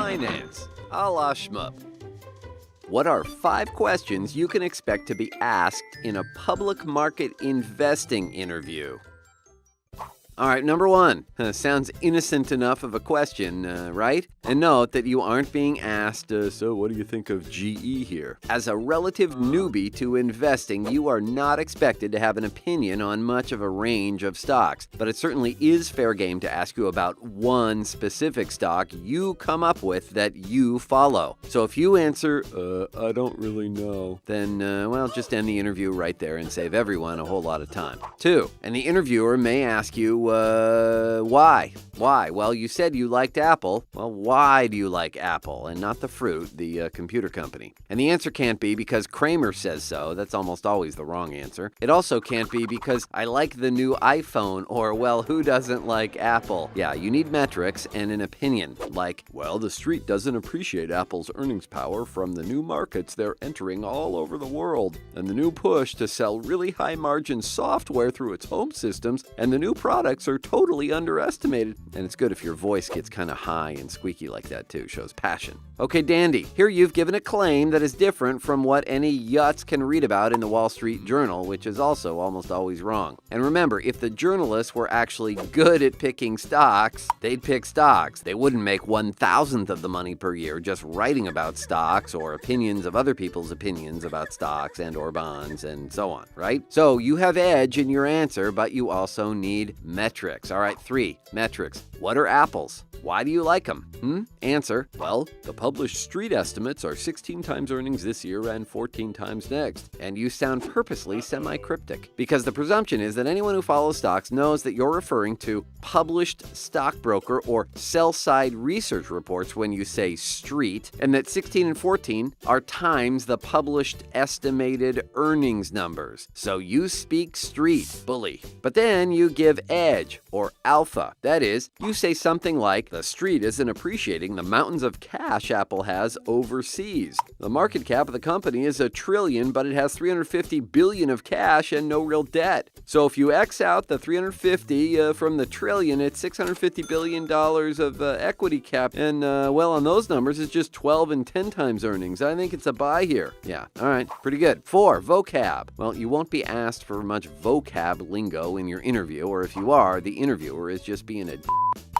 finance, a la shmup. What are 5 questions you can expect to be asked in a public market investing interview? All right, number 1. Sounds innocent enough of a question, right? And note that you aren't being asked, so what do you think of GE here? As a relative newbie to investing, you are not expected to have an opinion on much of a range of stocks, but it certainly is fair game to ask you about one specific stock you come up with that you follow. So if you answer, I don't really know, then, just end the interview right there and save everyone a whole lot of time. 2. And the interviewer may ask you, why? Why? Well, you said you liked Apple. Well, why do you like Apple and not the fruit, the computer company? And the answer can't be because Kramer says so. That's almost always the wrong answer. It also can't be because I like the new iPhone or, well, who doesn't like Apple? Yeah, you need metrics and an opinion. Like, well, the street doesn't appreciate Apple's earnings power from the new markets they're entering all over the world, and the new push to sell really high-margin software through its home systems, and the new products are totally underestimated. And it's good if your voice gets kind of high and squeaky like that too, shows passion. Okay, dandy. Here you've given a claim that is different from what any yuts can read about in the Wall Street Journal, which is also almost always wrong. And remember, if the journalists were actually good at picking stocks, they'd pick stocks. They wouldn't make 1,000th of the money per year just writing about stocks or opinions of other people's opinions about stocks and or bonds and so on, right? So you have edge in your answer, but you also need metrics. All right, 3, metrics. What are apples? Why do you like them? Answer, well, the published street estimates are 16 times earnings this year and 14 times next. And you sound purposely semi-cryptic, because the presumption is that anyone who follows stocks knows that you're referring to published stockbroker or sell-side research reports when you say street, and that 16 and 14 are times the published estimated earnings numbers. So you speak street, bully. But then you give edge or alpha. That is, you say something like, the street isn't appreciating the mountains of cash Apple has overseas. The market cap of the company is $1 trillion, but it has $350 billion of cash and no real debt. So if you X out the 350 from the trillion, it's $650 billion of equity cap. And, on those numbers, it's just 12 and 10 times earnings. I think it's a buy here. Yeah, all right, pretty good. 4, vocab. Well, you won't be asked for much vocab lingo in your interview, or if you are, the interviewer is just being a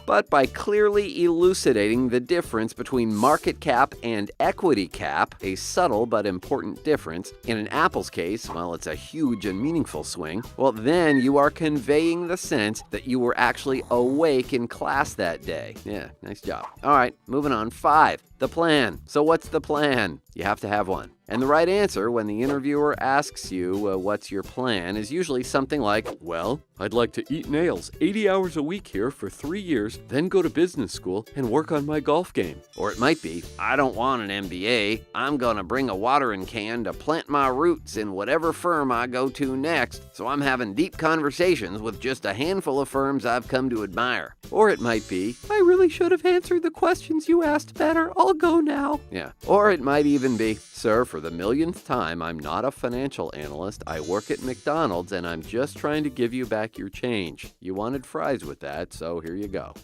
but by clearly elucidating the difference between market cap and equity cap, a subtle but important difference, in an Apple's case, well, it's a huge and meaningful swing, well, then you are conveying the sense that you were actually awake in class that day. Yeah, nice job. All right, moving on. 5, the plan. So what's the plan? You have to have one. And the right answer when the interviewer asks you what's your plan is usually something like, well, I'd like to eat nails 80 hours a week here for 3 years, then go to business school and work on my golf game. Or it might be, I don't want an MBA. I'm going to bring a watering can to plant my roots in whatever firm I go to next, so I'm having deep conversations with just a handful of firms I've come to admire. Or it might be, I really should have answered the questions you asked better. I'll go now. Yeah. Or it might even be, sir, for the millionth time, I'm not a financial analyst. I work at McDonald's and I'm just trying to give you back your change. You wanted fries with that, so here you go.